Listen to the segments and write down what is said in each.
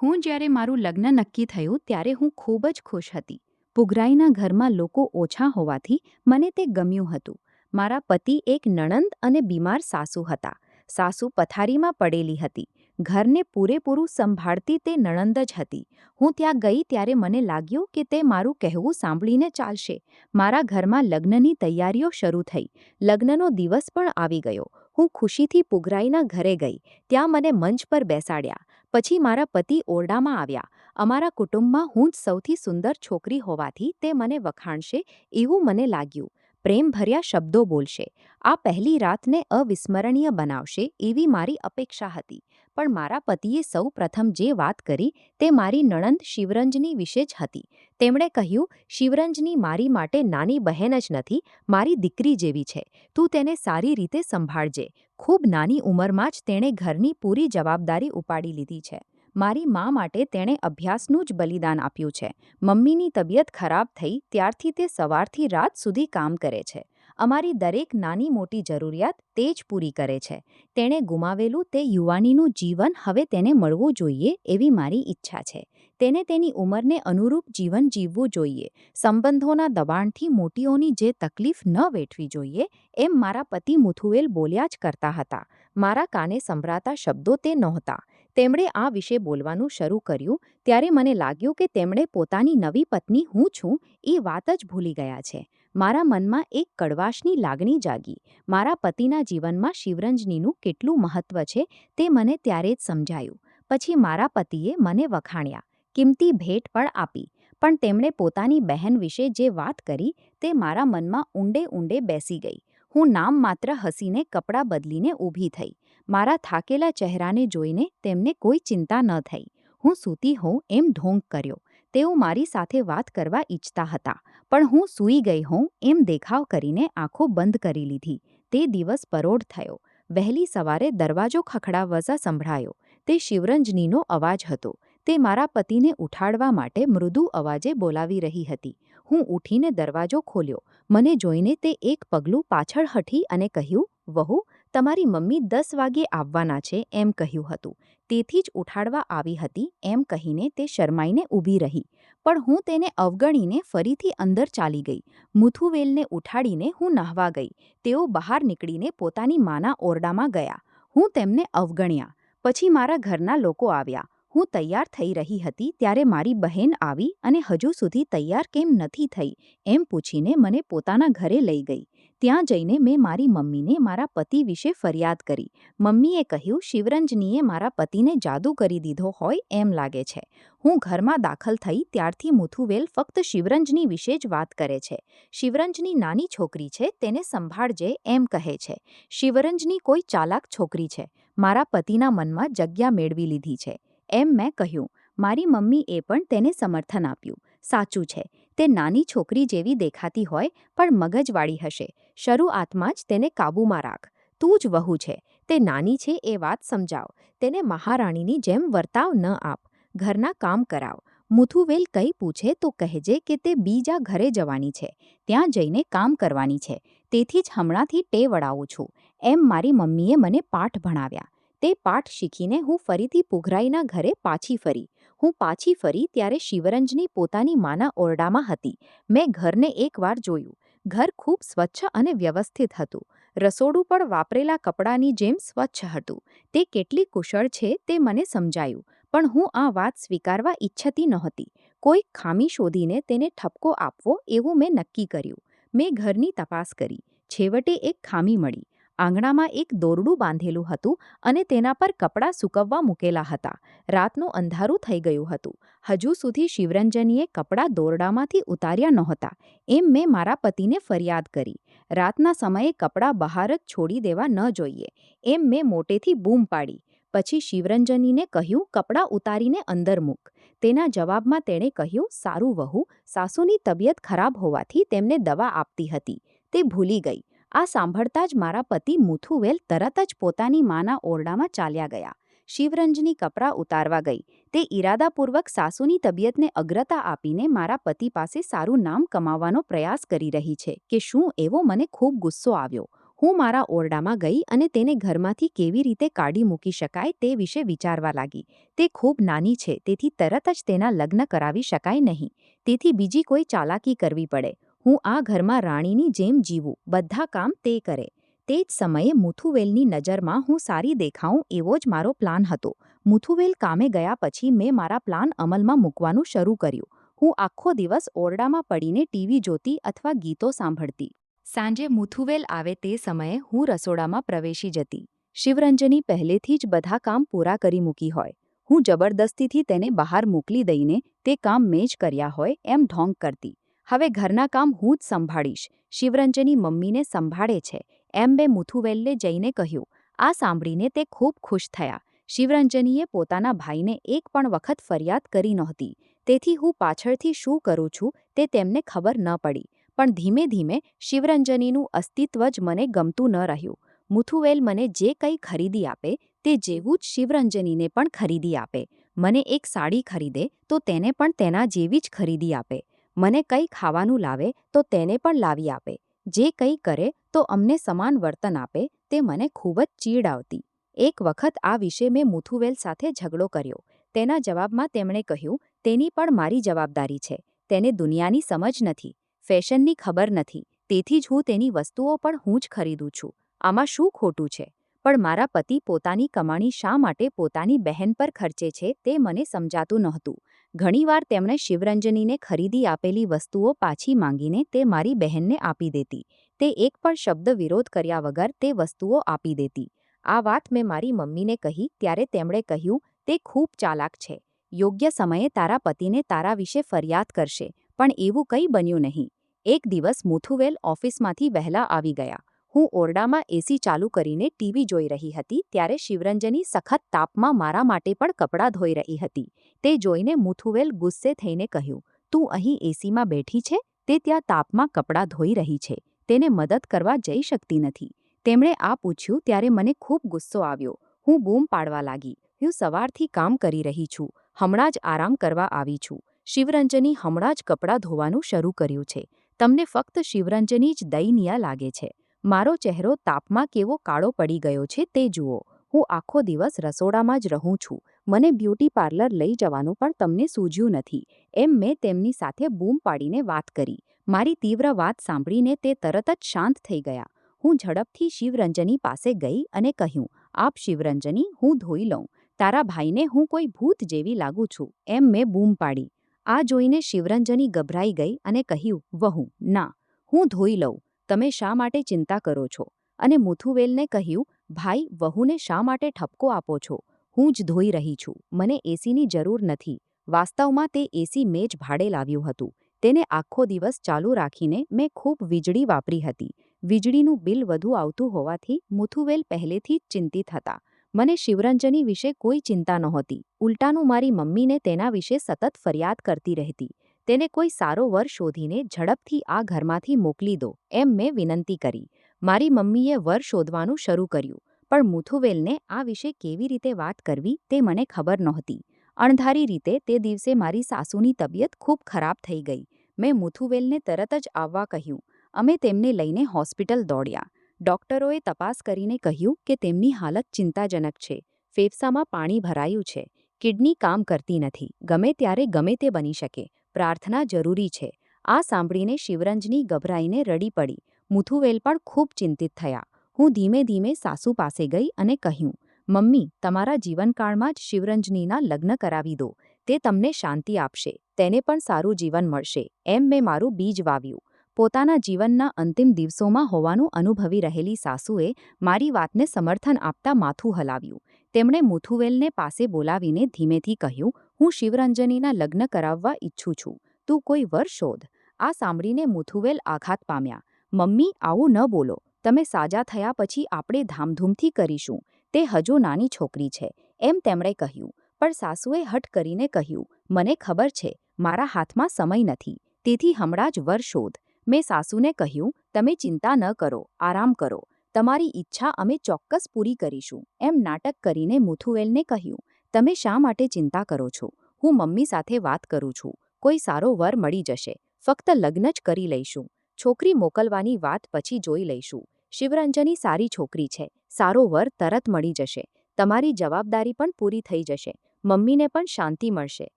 હું જ્યારે મારું લગ્ન નક્કી થયું ત્યારે હું ખૂબ જ ખુશ હતી. પુગરાઈના ઘરમાં લોકો ઓછા હોવાથી મને તે ગમ્યું હતું. મારા પતિ એક નણંદ અને બીમાર સાસુ હતા. સાસુ પથારીમાં પડેલી હતી. ઘરને પૂરેપૂરું સંભાળતી તે નણંદ જ હતી. હું ત્યાં ગઈ ત્યારે મને લાગ્યું કે તે મારું કહેવું સાંભળીને ચાલશે. મારા ઘરમાં લગ્નની તૈયારીઓ શરૂ થઈ. લગ્નનો દિવસ પણ આવી ગયો. હું ખુશીથી પુગરાઈના ઘરે ગઈ. ત્યાં મને મંચ પર બેસાડ્યા. પછી મારા પતિ ઓરડામાં આવ્યા. અમારા કુટુંબમાં હું જ સૌથી સુંદર છોકરી હોવાથી તે મને વખાણશે એવું મને લાગ્યું. પ્રેમભર્યા શબ્દો બોલશે. આ પહેલી રાતને અવિસ્મરણીય બનાવશે એવી મારી અપેક્ષા હતી. પણ મારા પતિએ સૌ પ્રથમ જે વાત કરી તે મારી નણંદ શિવરંજની વિશે જ હતી. તેમણે કહ્યું, શિવરંજની મારી માટે નાની બહેન જ નથી, મારી દીકરી જેવી છે. તું તેને સારી રીતે સંભાળજે. ખૂબ નાની ઉંમરમાં જ તેણે ઘરની પૂરી જવાબદારી ઉપાડી લીધી છે. મારી મા માટે તેણે અભ્યાસનું જ બલિદાન આપ્યું છે. મમ્મીની તબિયત ખરાબ થઈ ત્યારથી તે સવારથી રાત સુધી કામ કરે છે. અમારી દરેક નાની મોટી જરૂરિયાત તે જ પૂરી કરે છે. તેણે ગુમાવેલું તે યુવાનીનું જીવન હવે તેને મળવું જોઈએ એવી મારી ઈચ્છા છે. તેને તેની ઉંમરને અનુરૂપ જીવન જીવવું જોઈએ. સંબંધોના દબાણથી મોટીઓની જે તકલીફ ન વેઠવી જોઈએ એમ મારા પતિ મુથુવેલ બોલ્યા જ કરતા હતા. મારા કાને સંભળાતા શબ્દો તે નહોતા. તેમણે આ વિશે બોલવાનું શરૂ કર્યું ત્યારે મને લાગ્યું કે તેમણે પોતાની નવી પત્ની હું છું એ વાત જ ભૂલી ગયા છે. મારા મનમાં એક કડવાશની લાગણી જાગી. મારા પતિના જીવનમાં શિવરંજનીનું કેટલું મહત્વ છે તે મને ત્યારે જ સમજાયું. પછી મારા પતિએ મને વખાણ્યા, કિંમતી ભેટ પણ આપી. પણ તેમણે પોતાની બહેન વિશે જે વાત કરી તે મારા મનમાં ઊંડે ઊંડે બેસી ગઈ. હું નામ માત્ર હસીને કપડાં બદલીને ઊભી થઈ. મારા થાકેલા ચહેરાને જોઈને તેમને કોઈ ચિંતા ન થઈ. હું સૂતી હોઉં એમ ઢોંગ કર્યો. તેઓ મારી સાથે વાત કરવા ઈચ્છતા હતા, પણ હું સૂઈ ગઈ હોઉં એમ દેખાવ કરીને આંખો બંધ કરી લીધી. તે દિવસ પરોઢ થયો. વહેલી સવારે દરવાજો ખખડાવવા સંભળાયો. તે શિવરંજનીનો અવાજ હતો. તે મારા પતિને ઉઠાડવા માટે મૃદુ અવાજે બોલાવી રહી હતી. હું ઊઠીને દરવાજો ખોલ્યો. મને જોઈને તે એક પગલું પાછળ હઠી અને કહ્યું, વહુ, તમારી મમ્મી 10 વાગ્યે આવવાના છે એમ કહ્યું હતું. તેથી જ ઉઠાડવા આવી હતી એમ કહીને તે શરમાઈને ઊભી રહી. પણ હું તેને અવગણીને ફરીથી અંદર ચાલી ગઈ. મુથુવેલને ઉઠાડીને હું નહાવા ગઈ. તેઓ બહાર નીકળીને પોતાની માના ઓરડામાં ગયા. હું તેમને અવગણ્યા. પછી મારા ઘરના લોકો આવ્યા. હું તૈયાર થઈ રહી હતી ત્યારે મારી બહેન આવી અને હજુ સુધી તૈયાર કેમ નથી થઈ એમ પૂછીને મને પોતાના ઘરે લઈ ગઈ. ત્યાં જઈને મેં મારી મમ્મીને મારા પતિ વિશે ફરિયાદ કરી. મમ્મીએ કહ્યું, શિવરંજનીએ મારા પતિને જાદુ કરી દીધો હોય એમ લાગે છે. હું ઘરમાં દાખલ થઈ ત્યારથી મુથુવેલ ફક્ત શિવરંજની વિશે જ વાત કરે છે. શિવરંજની નાની છોકરી છે, તેને સંભાળજે એમ કહે છે. શિવરંજની કોઈ ચાલાક છોકરી છે. મારા પતિના મનમાં જગ્યા મેળવી લીધી છે એમ મેં કહ્યું. મારી મમ્મીએ પણ તેને સમર્થન આપ્યું. સાચું છે, તે નાની છોકરી જેવી દેખાતી હોય પણ મગજવાળી હશે. શરૂઆતમાં જ તેને કાબૂમાં રાખ. તું જ વહુ છે. તે નાની છે એ વાત સમજાવ. તેને મહારાણીની જેમ વર્તાવ ન આપ. ઘરના કામ કરાવ. મુથુવેલ કંઈ પૂછે તો કહેજે કે તે બીજા ઘરે જવાની છે. ત્યાં જઈને કામ કરવાની છે. તેથી જ હમણાંથી ટેવ વડાવું છું. એમ મારી મમ્મીએ મને પાઠ ભણાવ્યા. તે પાઠ શીખીને હું ફરીથી પુગરાઈના ઘરે પાછી ફરી. હું પાછી ફરી ત્યારે શિવરંજની પોતાની માના ઓરડામાં હતી. મેં ઘરને એકવાર જોયું. ઘર ખૂબ સ્વચ્છ અને વ્યવસ્થિત હતું. રસોડું પણ વાપરેલા કપડાની જેમ સ્વચ્છ હતું. તે કેટલી કુશળ છે તે મને સમજાયું. પણ હું આ વાત સ્વીકારવા ઈચ્છતી નહોતી. કોઈક ખામી શોધીને તેને ઠપકો આપવો એવું મેં નક્કી કર્યું. મેં ઘરની તપાસ કરી. છેવટે એક ખામી મળી. આંગણામાં એક દોરડું બાંધેલું હતું અને તેના પર કપડાં સૂકવવા મૂકેલા હતા. રાતનું અંધારું થઈ ગયું હતું. હજુ સુધી શિવરંજનીએ કપડાં દોરડામાંથી ઉતાર્યા નહોતા એમ મેં મારા પતિને ફરિયાદ કરી. રાતના સમયે કપડાં બહાર જ છોડી દેવા ન જોઈએ એમ મેં મોટેથી બૂમ પાડી. પછી શિવરંજનીને કહ્યું, કપડાં ઉતારીને અંદર મૂક. તેના જવાબમાં તેણે કહ્યું, સારું વહુ, સાસુની તબિયત ખરાબ હોવાથી તેમને દવા આપતી હતી. તે ભૂલી ગઈ. આ સાંભળતા જ મારા પતિ મુથુવેલ તરત જ પોતાની માના ઓરડામાં ચાલ્યા ગયા. શિવરંજની કપડાં ઉતારવા ગઈ. તે ઈરાદાપૂર્વક સાસુની તબિયતને અગ્રતા આપીને મારા પતિ પાસે સારું નામ કમાવવાનો પ્રયાસ કરી રહી છે કે શું એવો મને ખૂબ ગુસ્સો આવ્યો. હું મારા ઓરડામાં ગઈ અને તેને ઘરમાંથી કેવી રીતે કાઢી મૂકી શકાય તે વિશે વિચારવા લાગી. તે ખૂબ નાની છે, તેથી તરત જ તેના લગ્ન કરાવી શકાય નહીં. તેથી બીજી કોઈ ચાલાકી કરવી પડે. હું આ ઘરમાં રાણીની જેમ જીવું, બધા કામ તે કરે. તે જ સમયે મુથુવેલની નજરમાં હું સારી દેખાઉં એવો જ મારો પ્લાન હતો. મુથુવેલ કામે ગયા પછી મેં મારા પ્લાન અમલમાં મૂકવાનું શરૂ કર્યું. હું આખો દિવસ ઓરડામાં પડીને ટીવી જોતી અથવા ગીતો સાંભળતી. સાંજે મુથુવેલ આવે તે સમયે હું રસોડામાં પ્રવેશી જતી. શિવરંજની પહેલેથી જ બધા કામ પૂરા કરી મૂકી હોય. હું જબરદસ્તીથી તેને બહાર મોકલી દઈને તે કામ મેં જ કર્યા હોય એમ ઢોંગ કરતી. હવે ઘરના કામ હું જ સંભાળીશ. શિવરંજની મમ્મીને સંભાળે છે એમ મેં મુથુવેલને જઈને કહ્યું. આ સાંભળીને તે ખૂબ ખુશ થયા. શિવરંજનીએ પોતાના ભાઈને એક પણ વખત ફરિયાદ કરી નહોતી. તેથી હું પાછળથી શું કરું છું તે તેમને ખબર ન પડી. પણ ધીમે ધીમે શિવરંજનીનું અસ્તિત્વ જ મને ગમતું ન રહ્યું. મુથુવેલ મને જે કંઈ ખરીદી આપે તે જેવું જ શિવરંજનીને પણ ખરીદી આપે. મને એક સાડી ખરીદે તો તેને પણ તેના જેવી જ ખરીદી આપે. મને કંઈ ખાવાનું લાવે તો તેને પણ લાવી આપે. જે કંઈ કરે તો અમને સમાન વર્તન આપે. તે મને ખૂબ જ ચીડ આવતી. એક વખત આ વિશે મેં મુથુવેલ સાથે ઝઘડો કર્યો. તેના જવાબમાં તેમણે કહ્યું, તેની પણ મારી જવાબદારી છે. તેને દુનિયાની સમજ નથી, ફેશનની ખબર નથી. તેથી જ હું તેની વસ્તુઓ પણ હું જ ખરીદું છું. આમાં શું ખોટું છે? પણ મારા પતિ પોતાની કમાણી શા માટે પોતાની બહેન પર ખર્ચે છે તે મને સમજાતું નહોતું. ઘણીવાર તેમણે શિવરંજનીને ખરીદી આપેલી વસ્તુઓ પાછી માંગીને તે મારી બહેનને આપી દેતી. તે એક પણ શબ્દ વિરોધ કર્યા વગર તે વસ્તુઓ આપી દેતી. આ વાત મેં મારી મમ્મીને કહી ત્યારે તેમણે કહ્યું, તે ખૂબ ચાલાક છે. યોગ્ય સમયે તારા પતિને તારા વિશે ફરિયાદ કરશે. પણ એવું કંઈ બન્યું નહીં. એક દિવસ મુથુવેલ ઓફિસમાંથી વહેલા આવી ગયા. હું ઓરડામાં એસી ચાલુ કરીને ટીવી જોઈ રહી હતી ત્યારે શિવરંજની સખત તાપમાં મારા માટે પણ કપડાં ધોઈ રહી હતી. તે જોઈને મુથુવેલ ગુસ્સે થઈને કહ્યું, તું અહીં એસીમાં બેઠી છે? તે ત્યાં તાપમાં કપડાં ધોઈ રહી છે. તેને મદદ કરવા જઈ શકતી નથી. તેમણે આ પૂછ્યું ત્યારે મને ખૂબ ગુસ્સો આવ્યો. હું બૂમ પાડવા લાગી, હું સવારથી કામ કરી રહી છું. હમણાં જ આરામ કરવા આવી છું. શિવરંજની હમણાં જ કપડાં ધોવાનું શરૂ કર્યું છે. તમને ફક્ત શિવરંજની જ દયનીય લાગે છે. મારો ચહેરો તાપમાં કેવો કાળો પડી ગયો છે તે જુઓ. હું આખો દિવસ રસોડામાં જ રહું છું. મને બ્યુટી પાર્લર લઈ જવાનું પણ તમને સૂઝ્યું નથી. એમ મેં તેમની સાથે બૂમ પાડીને વાત કરી. મારી તીવ્ર વાત સાંભળીને તે તરત જ શાંત થઈ ગયા. હું ઝડપથી શિવરંજની પાસે ગઈ અને કહ્યું, આપ શિવરંજની, હું ધોઈ લઉં. તારા ભાઈને હું કોઈ ભૂત જેવી લાગું છું એમ મેં બૂમ પાડી. આ જોઈને શિવરંજની ગભરાઈ ગઈ અને કહ્યું, વહુ, ના, હું ધોઈ લઉં. તમે શા માટે ચિંતા કરો છો? અને મુથુવેલને કહ્યું, ભાઈ, વહુને શા માટે ઠપકો આપો છો? હું જ ધોઈ રહી છું. મને એસીની જરૂર નથી. વાસ્તવમાં તે એસી મેં જ ભાડે લાવ્યું હતું. તેને આખો દિવસ ચાલુ રાખીને મેં ખૂબ વીજળી વાપરી હતી. વીજળીનું બિલ વધુ આવતું હોવાથી મુથુવેલ પહેલેથી જ ચિંતિત હતા. મને શિવરંજની વિશે કોઈ ચિંતા નહોતી. ઉલટાનું મારી મમ્મીને તેના વિશે સતત ફરિયાદ કરતી રહેતી. તેને કોઈ સારો વર શોધીને ઝડપથી આ ઘરમાંથી મોકલી દો એમ મેં વિનંતી કરી. મારી મમ્મીએ વર શોધવાનું શરૂ કર્યું. પણ મુથુવેલને આ વિશે કેવી રીતે વાત કરવી તે મને ખબર નહોતી. અણધારી રીતે તે દિવસે મારી સાસુની તબિયત ખૂબ ખરાબ થઈ ગઈ. મેં મુથુવેલને તરત જ આવવા કહ્યું. અમે તેમને લઈને હોસ્પિટલ દોડ્યા. ડોક્ટરોએ તપાસ કરીને કહ્યું કે તેમની હાલત ચિંતાજનક છે. ફેફસામાં પાણી ભરાયું છે. કિડની કામ કરતી નથી. ગમે ત્યારે ગમે તે બની શકે. પ્રાર્થના જરૂરી છે. આ સાંભળીને શિવરંજની ગભરાઈને રડી પડી. મુથુવેલ પણ ખૂબ ચિંતિત થયા. હું ધીમે ધીમે સાસુ પાસે ગઈ અને કહ્યું, મમ્મી, તમારા જીવનકાળમાં જ શિવરંજનીના લગ્ન કરાવી દો. તે તમને શાંતિ આપશે. તેને પણ સારું જીવન મળશે. એમ મેં મારું બીજ વાવ્યું. પોતાના જીવનના અંતિમ દિવસોમાં હોવાનું અનુભવી રહેલી સાસુએ મારી વાતને સમર્થન આપતા માથું હલાવ્યું. તેમણે મુથુવેલને પાસે બોલાવીને ધીમેથી કહ્યું, હું શિવરંજનીના લગ્ન કરાવવા ઈચ્છું છું. તું કોઈ વર શોધ. આ સાંભળીને મુથુવેલ આઘાત પામ્યા. મમ્મી, આવું ન બોલો. તમે સાજા થયા પછી આપણે ધામધૂમથી કરીશું. તે હજુ નાની છોકરી છે એમ તેમણે કહ્યું. પણ સાસુએ હઠ કરીને કહ્યું, મને ખબર છે, મારા હાથમાં સમય નથી. તેથી હમણાં જ વર શોધ. મેં સાસુને કહ્યું, તમે ચિંતા ન કરો, આરામ કરો. તમારી ઈચ્છા અમે ચોક્કસ પૂરી કરીશું. એમ નાટક કરીને મુથુવેલને કહ્યું, તમે શા માટે ચિંતા કરો છો? હું મમ્મી સાથે વાત કરું છું. કોઈ સારો વર મળી જશે. ફક્ત લગ્ન જ કરી લઈશું. છોકરી મોકલવાની વાત પછી જોઈ લઈશું. શિવરંજની સારી છોકરી છે, સારો વર તરત મળી જશે, તમારી જવાબદારી પણ પૂરી થઈ જશે, મમ્મીને પણ શાંતિ મળશે.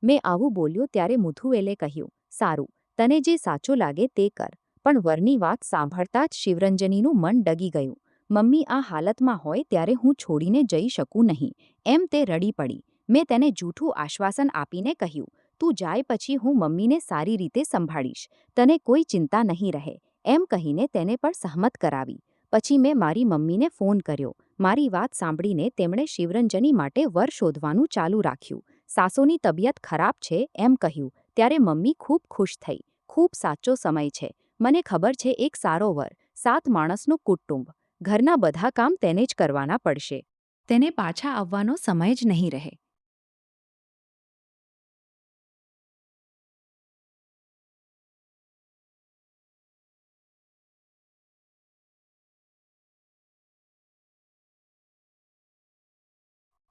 મેં આવું બોલ્યું ત્યારે મુથુવેલે કહ્યું, સારું, તને જે સાચું લાગે તે કર. પણ વરની વાત સાંભળતા જ શિવરંજનીનું મન ડગી ગયું. મમ્મી આ હાલતમાં હોય ત્યારે હું છોડીને જઈ શકું નહીં, એમ તે રડી પડી. મેં તેને જૂઠું આશ્વાસન આપીને કહ્યું, તું જાય પછી હું મમ્મીને સારી રીતે સંભાળીશ, તને કોઈ ચિંતા નહીં રહે, એમ કહીને તેને પણ સહમત કરાવી. પછી મેં મારી મમ્મીને ફોન કર્યો. મારી વાત સાંભળીને તેમણે શિવરંજની માટે વર શોધવાનું ચાલુ રાખ્યું. સાસુની તબિયત ખરાબ છે એમ કહ્યું ત્યારે મમ્મી ખૂબ ખુશ થઈ. ખૂબ સાચો સમય છે, મને ખબર છે એક સારો વર, 7 માણસનું કુટુંબ, ઘરના બધા કામ તેને જ કરવાના પડશે. તેને પાછા આવવાનો સમય જ નહીં રહે.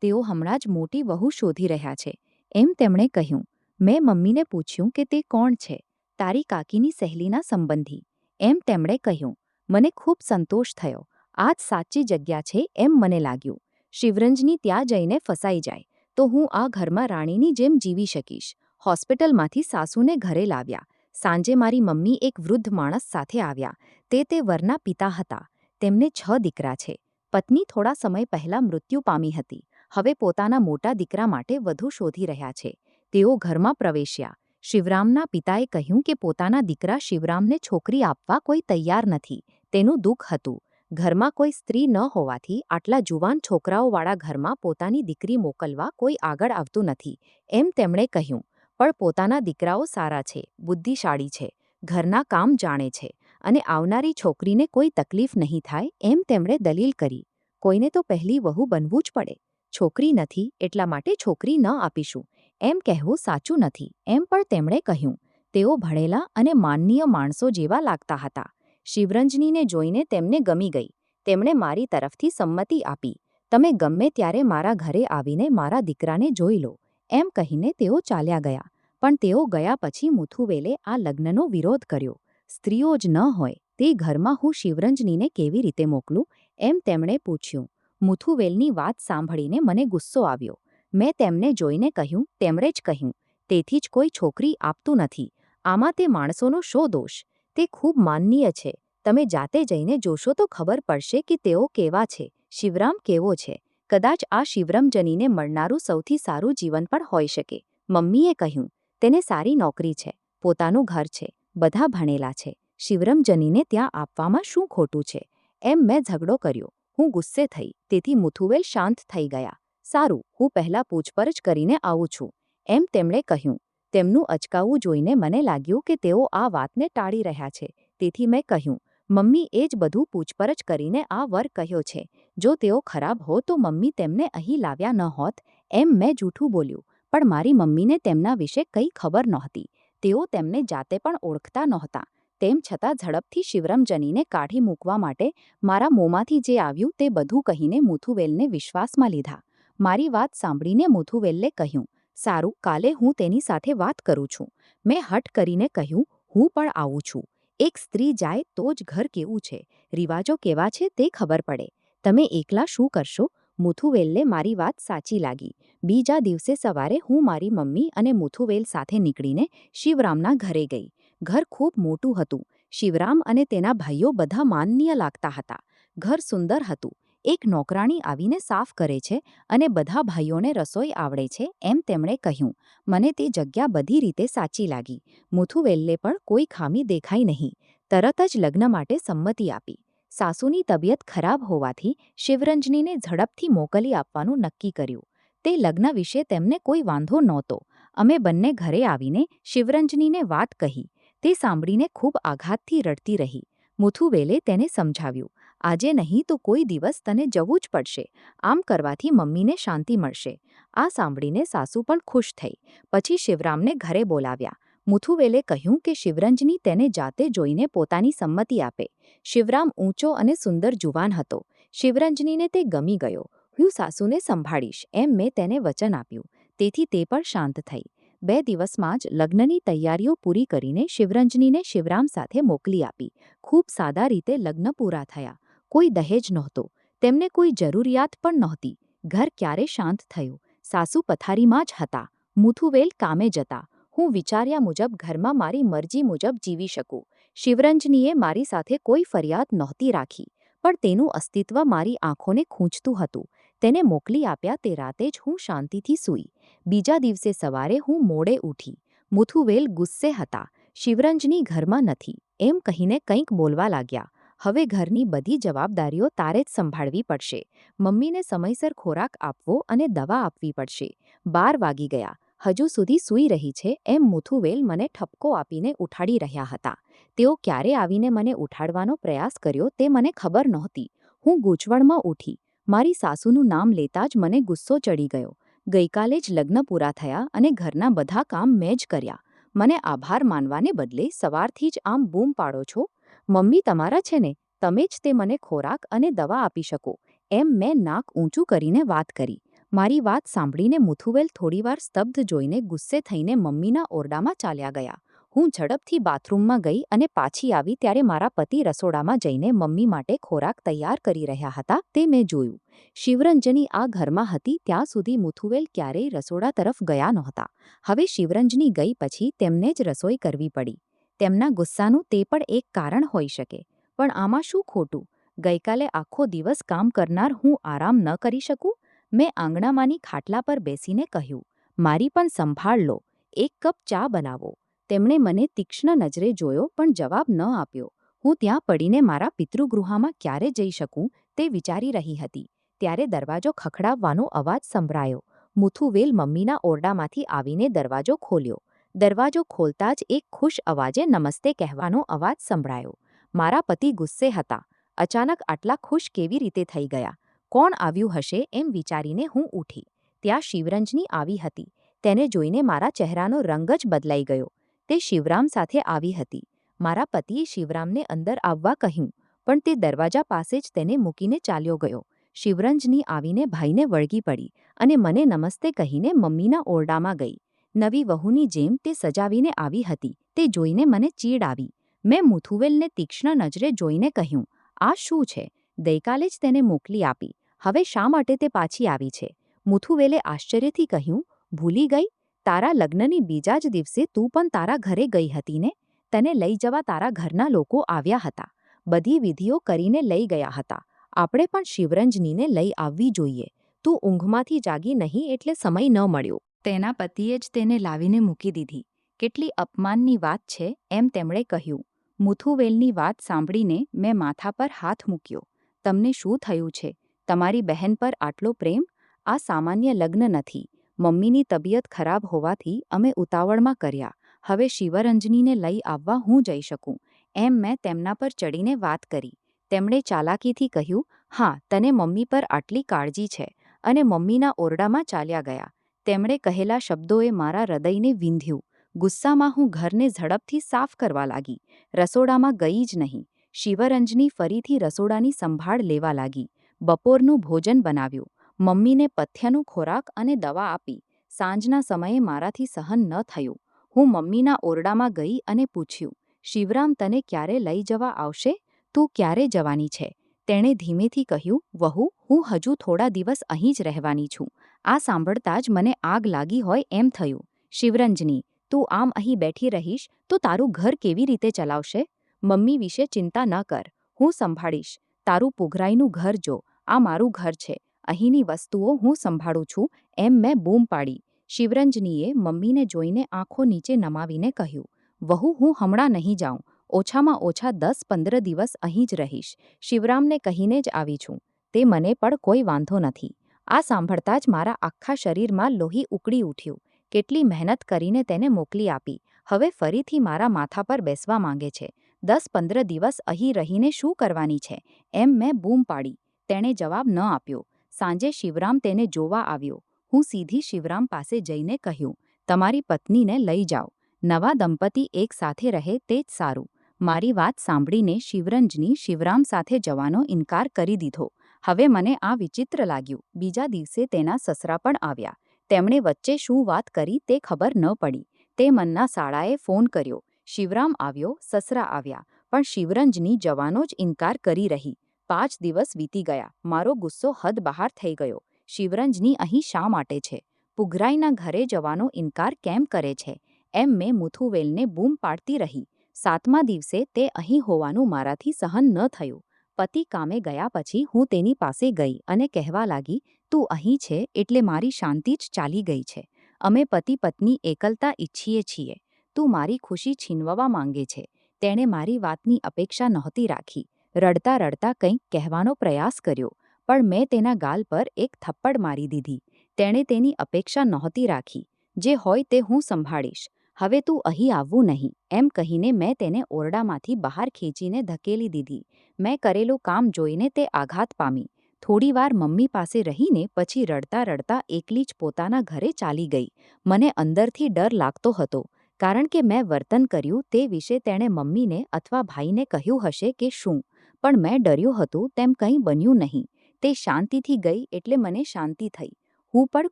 તેઓ હમણાં જ મોટી વહુ શોધી રહ્યા છે, એમ તેમણે કહ્યું. મેં મમ્મીને પૂછ્યું કે તે કોણ છે. તારી કાકીની સહેલીના સંબંધી, એમ તેમણે કહ્યું. મને ખૂબ સંતોષ થયો. આ જ સાચી જગ્યા છે એમ મને લાગ્યું. શિવરંજની ત્યાં જઈને ફસાઈ જાય તો હું આ ઘરમાં રાણીની જેમ જીવી શકીશ. હોસ્પિટલમાંથી સાસુને ઘરે લાવ્યા. સાંજે મારી મમ્મી એક વૃદ્ધ માણસ સાથે આવ્યા. તે વરના પિતા હતા. તેમને 6 દીકરા છે. પત્ની થોડા સમય પહેલા મૃત્યુ પામી હતી. હવે પોતાના મોટા દીકરા માટે વધુ શોધી રહ્યા છે. તેઓ ઘરમાં પ્રવેશ્યા. શિવરામના પિતાએ કહ્યું કે પોતાના દીકરા શિવરામને છોકરી આપવા કોઈ તૈયાર નથી. તેનું દુઃખ હતું. ઘરમાં કોઈ સ્ત્રી ન હોવાથી આટલા જુવાન છોકરાઓવાળા ઘરમાં પોતાની દીકરી મોકલવા કોઈ આગળ આવતું નથી, એમ તેમણે કહ્યું. પણ પોતાના દીકરાઓ સારા છે, બુદ્ધિશાળી છે, ઘરના કામ જાણે છે અને આવનારી છોકરીને કોઈ તકલીફ નહીં થાય એમ તેમણે દલીલ કરી. કોઈને તો પહેલી વહુ બનવું જ પડે. છોકરી નથી એટલા માટે છોકરી ન આપીશું, એમ કહેવું સાચું નથી, એમ પણ તેમણે કહ્યું. તેઓ ભણેલા અને માનનીય માણસો જેવા લાગતા હતા. શિવરંજનીને જોઈને તેમને ગમી ગઈ. તેમણે મારી તરફથી સંમતિ આપી. તમે ગમે ત્યારે મારા ઘરે આવીને મારા દીકરાને જોઈ લો, એમ કહીને તેઓ ચાલ્યા ગયા. પણ તેઓ ગયા પછી મુથુવેલે આ લગ્નનો વિરોધ કર્યો. સ્ત્રીઓ જ ન હોય તે ઘરમાં હું શિવરંજનીને કેવી રીતે મોકલું, એમ તેમણે પૂછ્યું. મુથુવેલની વાત સાંભળીને મને ગુસ્સો આવ્યો. મેં તેમને જોઈને કહ્યું, તેમણે જ કહ્યું, તેથી જ કોઈ છોકરી આપતું નથી. આમાં તે માણસોનો શો દોષ? તે ખૂબ માનનીય છે. તમે જાતે જઈને જોશો તો ખબર પડશે કે તેઓ કેવા છે, શિવરામ કેવો છે. કદાચ આ શિવરંજનીને મળનારું સૌથી સારું જીવન પણ હોઈ શકે. મમ્મીએ કહ્યું, તેને સારી નોકરી છે, પોતાનું ઘર છે, બધા ભણેલા છે. શિવરંજનીને ત્યાં આપવામાં શું ખોટું છે? એમ મેં ઝઘડો કર્યો. હું ગુસ્સે થઈ, તેથી મુથુવેલ શાંત થઈ ગયા. સારું, હું પહેલાં પૂછપરછ કરીને આવું છું, એમ તેમણે કહ્યું. તેમનું અચકાવું જોઈને મને લાગ્યું કે તેઓ આ વાતને ટાળી રહ્યા છે. તેથી મેં કહ્યું, મમ્મી એ જ બધું પૂછપરછ કરીને આ વર કહ્યો છે. જો તેઓ ખરાબ હો તો મમ્મી તેમને અહીં લાવ્યા ન હોત, એમ મેં જૂઠું બોલ્યું. પણ મારી મમ્મીને તેમના વિશે કંઈ ખબર નહોતી. તેઓ તેમને જાતે પણ ઓળખતા નહોતા. તેમ છતાં ઝડપથી શિવરંજનીને કાઢી મૂકવા માટે મારા મોંમાંથી જે આવ્યું તે બધું કહીને મુથુવેલને વિશ્વાસમાં લીધા. મારી વાત સાંભળીને મુથુવેલે કહ્યું, સારું, કાલે હું તેની સાથે વાત કરું છું. મેં હઠ કરીને કહ્યું, હું પણ આવું છું. એક સ્ત્રી જાય તો જ ઘર કેવું છે, રિવાજો કેવા છે તે ખબર પડે. તમે એકલા શું કરશો? મુથુવેલને મારી વાત સાચી લાગી. બીજા દિવસે સવારે હું મારી મમ્મી અને મુથુવેલ સાથે નીકળીને શિવરામના ઘરે ગઈ. ઘર ખૂબ મોટું હતું. શિવરામ અને તેના ભાઈઓ બધા માનનીય લાગતા હતા. ઘર સુંદર હતું. એક નોકરાણી આવીને સાફ કરે છે અને બધા ભાઈઓને રસોઈ આવડે છે, એમ તેમણે કહ્યું. મને તે જગ્યા બધી રીતે સાચી લાગી. મુથુવેલને પણ કોઈ ખામી દેખાઈ નહીં. તરત જ લગ્ન માટે સંમતિ આપી. સાસુની તબિયત ખરાબ હોવાથી શિવરંજનીને ઝડપથી મોકલી આપવાનું નક્કી કર્યું. તે લગ્ન વિશે તેમને કોઈ વાંધો નહોતો. અમે બંને ઘરે આવીને શિવરંજનીને વાત કહી. તે સાંભળીને ખૂબ આઘાતથી રડતી રહી. મુથુવેલે તેને સમજાવ્યું, આજે નહીં તો કોઈ દિવસ તને જવું જ પડશે. આમ કરવાથી મમ્મીને શાંતિ મળશે. આ સાંભળીને સાસુ પણ ખુશ થઈ. પછી શિવરામને ઘરે બોલાવ્યા. મુથુવેલે કહ્યું કે શિવરંજની તેને જાતે જોઈને પોતાની સંમતિ આપે. શિવરામ ઊંચો અને સુંદર જુવાન હતો. શિવરંજનીને તે ગમી ગયો. હું સાસુને સંભાળીશ એમ મેં તેને વચન આપ્યું. તેથી તે પણ શાંત થઈ. 2 દિવસમાં જ લગ્નની તૈયારીઓ પૂરી કરીને શિવરંજનીને શિવરામ સાથે મોકલી આપી. ખૂબ સાદા રીતે લગ્ન પૂરા થયા. કોઈ દહેજ નહોતો, તેમને કોઈ જરૂરિયાત પણ નહોતી. ઘર ક્યારે શાંત થયું? સાસુ પથારીમાં જ હતા, મુથુવેલ કામે જતા. હું વિચાર્યા મુજબ ઘરમાં મારી મરજી મુજબ જીવી શકું. શિવરંજનીએ મારી સાથે કોઈ ફરિયાદ નહોતી રાખી, પણ તેનું અસ્તિત્વ મારી આંખોને ખૂંચતું હતું. તેને મોકલી આપ્યા તે રાતે જ હું શાંતિથી સૂઈ. બીજા દિવસે સવારે હું મોડે ઉઠી. મુથુવેલ ગુસ્સે હતા. શિવરંજની ઘરમાં નથી એમ કહીને કંઈક બોલવા લાગ્યા. હવે ઘરની બધી જવાબદારીઓ તારે જ સંભાળવી પડશે. મમ્મીને સમયસર ખોરાક આપવો અને દવા આપવી પડશે. 12 વાગી ગયા. હજુ સુધી સૂઈ રહી છે એમ મુથુવેલ મને ઠપકો આપીને ઉઠાડી રહ્યા હતા. તેઓ ક્યારે આવીને મને ઉઠાડવાનો પ્રયાસ કર્યો તે મને ખબર નહોતી. હું ગૂંચવણમાં ઉઠી. મારી સાસુનું નામ લેતા જ મને ગુસ્સો ચડી ગયો. ગઈકાલે જ લગ્ન પૂરા થયા અને ઘરના બધા કામ મેં જ કર્યા. મને આભાર માનવાને બદલે સવારથી જ આમ બૂમ પાડો છો. મમ્મી તમારા છે ને, તમે જ તે મને ખોરાક અને દવા આપી શકો એમ મેં નાક ઊંચું કરીને વાત કરી. મારી વાત સાંભળીને મુથુવેલ થોડીવાર સ્તબ્ધ જોઈને ગુસ્સે થઈને મમ્મીના ઓરડામાં ચાલ્યા ગયા. હું ઝડપથી બાથરૂમમાં ગઈ અને પાછી આવી ત્યારે મારા પતિ રસોડામાં જઈને મમ્મી માટે ખોરાક તૈયાર કરી રહ્યા હતા તે મેં જોયું. શિવરંજની આ ઘરમાં હતી ત્યાં સુધી મુથુવેલ ક્યારેય રસોડા તરફ ગયા નહોતા. હવે શિવરંજની ગઈ પછી તેમને જ રસોઈ કરવી પડી. તેમના ગુસ્સાનું તે પણ એક કારણ હોઈ શકે. પણ આમાં શું ખોટું? ગઈકાલે આખો દિવસ કામ કરનાર હું આરામ ન કરી શકું? મેં આંગણામાંની ખાટલા પર બેસીને કહ્યું, મારી પણ સંભાળ લો, એક કપ ચા બનાવો. તેમણે મને તીક્ષ્ણ નજરે જોયો પણ જવાબ ન આપ્યો. હું ત્યાં પડીને મારા પિતૃગૃહમાં ક્યારે જઈ શકું તે વિચારી રહી હતી. ત્યારે દરવાજો ખખડાવવાનો અવાજ સંભળાયો. મુથુવેલ મમ્મીના ઓરડામાંથી આવીને દરવાજો ખોલ્યો. દરવાજો ખોલતા જ એક ખુશ અવાજે નમસ્તે કહેવાનો અવાજ સંભળાયો. મારા પતિ ગુસ્સે હતા. અચાનક આટલા ખુશ કેવી રીતે થઈ ગયા? કોણ આવ્યું હશે એમ વિચારીને હું ઉઠી. ત્યાં શિવરંજની આવી હતી. તેને જોઈને મારા ચહેરાનો રંગ જ બદલાઈ ગયો. તે શિવરામ સાથે આવી હતી. મારા પતિએ શિવરામને અંદર આવવા કહ્યું, પણ તે દરવાજા પાસે જ તેને મૂકીને ચાલ્યો ગયો. શિવરંજની આવીને ભાઈને વળગી પડી અને મને નમસ્તે કહીને મમ્મીના ઓરડામાં ગઈ. નવી વહુની જેમ તે સજાવીને આવી હતી. તે જોઈને મને ચીડ આવી. મેં મુથુવેલને તીક્ષ્ણ નજરે જોઈને કહ્યું, આ શું છે? ગઈકાલે જ તેને મોકલી આપી. હવે શા માટે તે પાછી આવી છે? મુથુવેલે આશ્ચર્યથી કહ્યું, ભૂલી ગઈ? તારા લગ્નની બીજા જ દિવસે તું પણ તારા ઘરે ગઈ હતી ને? તને લઈ જવા તારા ઘરના લોકો આવ્યા હતા. બધી વિધિઓ કરીને લઈ ગયા હતા. આપણે પણ શિવરંજનીને લઈ આવવી જોઈએ. તું ઊંઘમાંથી જાગી નહીં એટલે સમય ન મળ્યો. તેના પતિએ જ તેને લાવીને મૂકી દીધી. કેટલી અપમાનની વાત છે એમ તેમણે કહ્યું. મુથુવેલની વાત સાંભળીને મેં માથા પર હાથ મૂક્યો. તમને શું થયું છે? તમારી બહેન પર આટલો પ્રેમ? આ સામાન્ય લગ્ન નથી. મમ્મીની તબિયત ખરાબ હોવાથી અમે ઉતાવળમાં કર્યા. હવે શિવરંજનીને લઈ આવવા હું જઈ શકું એમ મેં તેમના પર ચડીને વાત કરી. તેમણે ચાલાકીથી કહ્યું, હા, તને મમ્મી પર આટલી કાળજી છે, અને મમ્મીના ઓરડામાં ચાલ્યા ગયા. તેમણે કહેલા શબ્દોએ મારા હૃદયને વિંધ્યું. ગુસ્સામાં હું ઘરને ઝડપથી સાફ કરવા લાગી. રસોડામાં ગઈ જ નહીં. શિવરંજની ફરીથી રસોડાની સંભાળ લેવા લાગી. બપોરનું ભોજન બનાવ્યું. મમ્મીને પથ્યનું ખોરાક અને દવા આપી. સાંજના સમયે મારાથી સહન ન થયું. હું મમ્મીના ઓરડામાં ગઈ અને પૂછ્યું, શિવરામ તને ક્યારે લઈ જવા આવશે? તું ક્યારે જવાની છે? તેણે ધીમેથી કહ્યું, વહુ, હું હજુ થોડા દિવસ અહીં જ રહેવાની છું. આ સાંભળતા જ મને આગ લાગી હોય એમ થયું. શિવરંજની, તું આમ અહીં બેઠી રહીશ તો તારું ઘર કેવી રીતે ચલાવશે? મમ્મી વિશે ચિંતા ન કર, હું સંભાળીશ. તારું પુઘરાઈનું ઘર જો, આ મારું ઘર છે. અહીંની વસ્તુઓ હું સંભાળું છું એમ મેં બૂમ પાડી. શિવરંજનીએ મમ્મીને જોઈને આંખો નીચે નમાવીને કહ્યું, વહુ, હું હમણાં નહીં જાઉં. ઓછામાં ઓછા 10-15 દિવસ અહીં જ રહીશ. શિવરામને કહીને જ આવી છું. તે મને પણ કોઈ વાંધો નથી. આ સાંભળતા જ મારા આખા શરીરમાં લોહી ઉકળી ઉઠ્યું. કેટલી મહેનત કરીને તેને મોકલી આપી. હવે ફરીથી મારા માથા પર બેસવા માંગે છે. 10-15 દિવસ અહીં રહીને શું કરવાની છે એમ મેં બૂમ પાડી. તેણે જવાબ ન આપ્યો. સાંજે શિવરામ તેને જોવા આવ્યો. હું સીધી શિવરામ પાસે જઈને કહ્યું, તમારી પત્નીને લઈ જાઓ. નવા દંપતી એક સાથે રહે તે જ સારું. મારી વાત સાંભળીને શિવરંજની શિવરામ સાથે જવાનો ઇનકાર કરી દીધો. હવે મને આ વિચિત્ર લાગ્યું. બીજા દિવસે તેના સસરા પણ આવ્યા. તેમણે વચ્ચે શું વાત કરી તે ખબર ન પડી. તે મનના શાળાએ ફોન કર્યો. શિવરામ આવ્યો, સસરા આવ્યા, પણ શિવરંજની જવાનો જ ઇનકાર કરી રહી. 5 દિવસ વીતી ગયા. મારો ગુસ્સો હદ બહાર થઈ ગયો. શિવરંજની અહીં શા માટે છે? પુગરાઈના ઘરે જવાનો ઇનકાર કેમ કરે છે? એમ મેં મુથુવેલને બૂમ પાડતી રહી. 7મા દિવસે તે અહીં હોવાનું મારાથી સહન ન થયું. પતિ કામે ગયા પછી હું તેની પાસે ગઈ અને કહેવા લાગી, તું અહીં છે એટલે મારી શાંતિ જ ચાલી ગઈ છે. અમે પતિ પત્ની એકલતા ઈચ્છીએ છીએ. તું મારી ખુશી છીનવવા માંગે છે. તેણે મારી વાતની અપેક્ષા નહોતી રાખી. રડતા રડતા કંઈક કહેવાનો પ્રયાસ કર્યો, પણ મેં તેના ગાલ પર એક થપ્પડ મારી દીધી. તેણે તેની અપેક્ષા નહોતી રાખી. જે હોય તે હું સંભાળીશ. હવે તું અહીં આવવું નહીં, એમ કહીને મેં તેને ઓરડામાંથી બહાર ખેંચીને ધકેલી દીધી. મેં કરેલું કામ જોઈને તે આઘાત પામી. થોડીવાર મમ્મી પાસે રહીને પછી રડતા રડતા એકલી જ પોતાના ઘરે ચાલી ગઈ. મને અંદરથી ડર લાગતો હતો, કારણ કે મેં વર્તન કર્યું તે વિશે તેણે મમ્મીને અથવા ભાઈને કહ્યું હશે કે શું, પણ મેં ડર્યું હતું તેમ કંઈ બન્યું નહીં. તે શાંતિથી ગઈ એટલે મને શાંતિ થઈ. હું પણ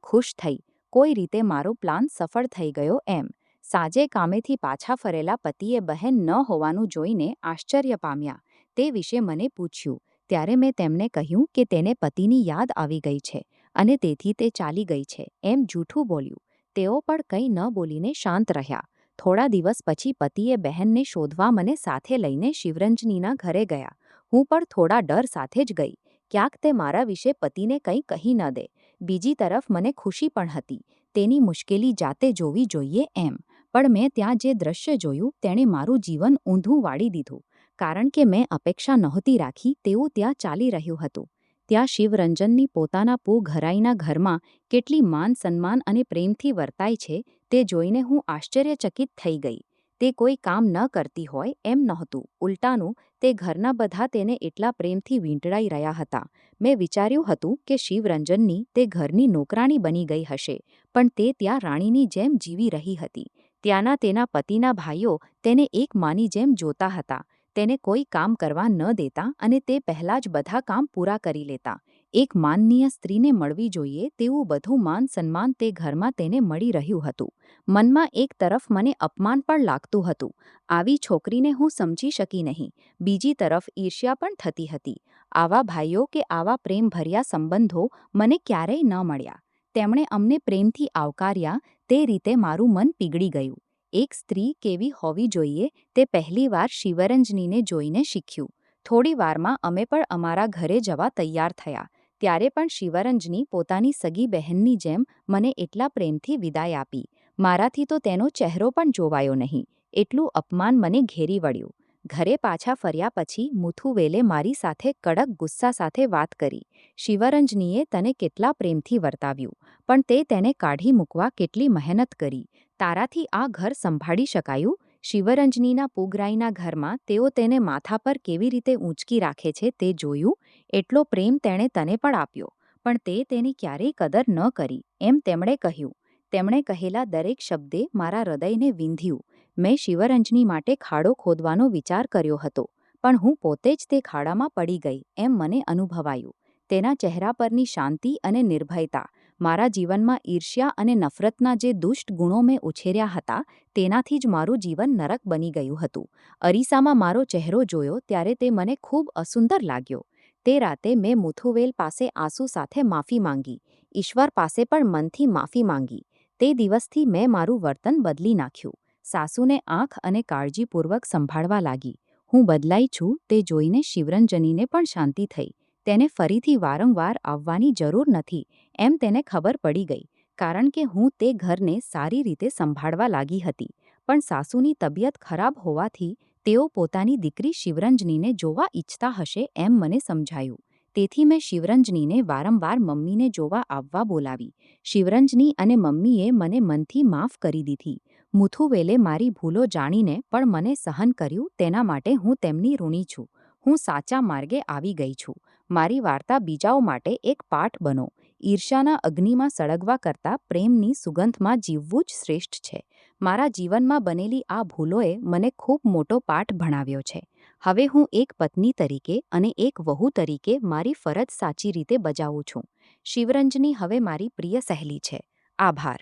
ખુશ થઈ. કોઈ રીતે મારો પ્લાન સફળ થઈ ગયો એમ. સાંજે કામેથી પાછા ફરેલા પતિએ બહેન ન હોવાનું જોઈને આશ્ચર્ય પામ્યા. તે વિશે મને પૂછ્યું. ત્યારે મેં તેમને કહ્યું કે તેને પતિની યાદ આવી ગઈ છે અને તેથી તે ચાલી ગઈ છે એમ જૂઠું બોલ્યું. તેઓ પણ કંઈ ન બોલીને શાંત રહ્યા. થોડા દિવસ પછી પતિએ બહેનને શોધવા મને સાથે લઈને શિવરંજનીના ઘરે ગયા. હું પણ થોડા ડર સાથે જ ગઈ. ક્યાંક તે મારા વિશે પતિને કંઈ કહી ન દે. બીજી તરફ મને ખુશી પણ હતી. તેની મુશ્કેલી જાતે જોવી જોઈએ એમ. પણ મેં ત્યાં જે દ્રશ્ય જોયું તેણે મારું જીવન ઊંધું વાળી દીધું. કારણ કે મેં અપેક્ષા નહોતી રાખી તેવું ત્યાં ચાલી રહ્યું હતું. ત્યાં શિવરંજનની પોતાના ઘરાઈના ઘરમાં કેટલી માન સન્માન અને પ્રેમથી વર્તાય છે તે જોઈને હું આશ્ચર્યચકિત થઈ ગઈ. તે કોઈ કામ ન કરતી હોય એમ નહોતું. ઉલટાનું તે ઘરના બધા તેને એટલા પ્રેમથી વીંટળાઈ રહ્યા હતા. મેં વિચાર્યું હતું કે શિવરંજનની તે ઘરની નોકરાણી બની ગઈ હશે, પણ તે ત્યાં રાણીની જેમ જીવી રહી હતી. ત્યાંના તેના પતિના ભાઈઓ તેને એક માની જેમ જોતા હતા. તેને કોઈ કામ કરવા ન દેતા અને તે પહેલાં જ બધા કામ પૂરા કરી લેતા. એક માનનીય સ્ત્રીને મળવી જોઈએ તેવું બધું માન સન્માન તે ઘરમાં તેને મળી રહ્યું હતું. મનમાં એક તરફ મને અપમાન પણ લાગતું હતું. આવી છોકરીને હું સમજી શકી નહીં. બીજી તરફ ઈર્ષ્યા પણ થતી હતી. આવા ભાઈઓ કે આવા પ્રેમભર્યા સંબંધો મને ક્યારેય ન મળ્યા. તેમણે અમને પ્રેમથી આવકાર્યા તે રીતે મારું મન પીગળી ગયું. એક સ્ત્રી કેવી હોવી જોઈએ તે પહેલીવાર શિવરંજનીને જોઈને શીખ્યું. થોડી વારમાં અમે પણ અમારા ઘરે જવા તૈયાર થયા. ત્યારે પણ શિવરંજની પોતાની સગી બહેનની જેમ મને એટલા પ્રેમથી વિદાય આપી. મારાથી તો તેનો ચહેરો પણ જોવાયો નહીં. એટલું અપમાન મને ઘેરી વળ્યું. ઘરે પાછા ફર્યા પછી મુથુવેલે મારી સાથે કડક ગુસ્સા સાથે વાત કરી. શિવરંજનીએ તને કેટલા પ્રેમથી વર્તાવ્યું, પણ તે તેને કાઢી મૂકવા કેટલી મહેનત કરી. તારાથી આ ઘર સંભાળી શકાયું? શિવરંજનીના પુગરાઈના ઘરમાં તેઓ તેને માથા પર કેવી રીતે ઊંચકી રાખે છે તે જોયું. એટલો પ્રેમ તેણે તને પણ આપ્યો, પણ તે તેની ક્યારેય કદર ન કરી એમ તેમણે કહ્યું. તેમણે કહેલા દરેક શબ્દે મારા હૃદયને વિંધ્યું. મેં શિવરંજની માટે ખાડો ખોદવાનો વિચાર કર્યો હતો, પણ હું પોતે જ તે ખાડામાં પડી ગઈ એમ મને અનુભવાયું. તેના ચહેરા પરની શાંતિ અને નિર્ભયતા, મારા જીવનમાં ઈર્ષ્યા અને નફરતના જે દુષ્ટ ગુણો મેં ઉછેર્યા હતા તેનાથી જ મારું જીવન નરક બની ગયું હતું. અરીસામાં મારો ચહેરો જોયો ત્યારે તે મને ખૂબ અસુંદર લાગ્યો. તે રાતે મેં મુથુવેલ પાસે આંસુ સાથે માફી માંગી. ઈશ્વર પાસે પણ મનથી માફી માંગી. તે દિવસથી મેં મારું વર્તન બદલી નાખ્યું. સાસુને આંખ અને કાળજીપૂર્વક સંભાળવા લાગી. હું બદલાઈ છું તે જોઈને શિવરંજનીને પણ શાંતિ થઈ. તેને ફરીથી વારંવાર આવવાની જરૂર નથી એમ તેને ખબર પડી ગઈ, કારણ કે હું તે ઘરને સારી રીતે સંભાળવા લાગી હતી. પણ સાસુની તબિયત ખરાબ હોવાથી તેઓ પોતાની દીકરી શિવરંજનીને જોવા ઈચ્છતા હશે એમ મને સમજાયું. તેથી મેં શિવરંજનીને વારંવાર મમ્મીને જોવા આવવા બોલાવી. શિવરંજની અને મમ્મીએ મને મનથી માફ કરી દીધી. મુથુવેલે મારી ભૂલો જાણીને પણ મને સહન કર્યું. તેના માટે હું તેમની ઋણી છું. હું સાચા માર્ગે આવી ગઈ છું. મારી વાર્તા બીજાઓ માટે એક પાઠ બનો. ઈર્ષ્યાના અગ્નિમાં સળગવા કરતાં પ્રેમની સુગંધમાં જીવવું જ શ્રેષ્ઠ છે. મારા જીવનમાં બનેલી આ ભૂલોએ મને ખૂબ મોટો પાઠ ભણાવ્યો છે. હવે હું એક પત્ની તરીકે અને એક વહુ તરીકે મારી ફરજ સાચી રીતે બજાવું છું. શિવરંજની હવે મારી પ્રિય સહેલી છે. આભાર.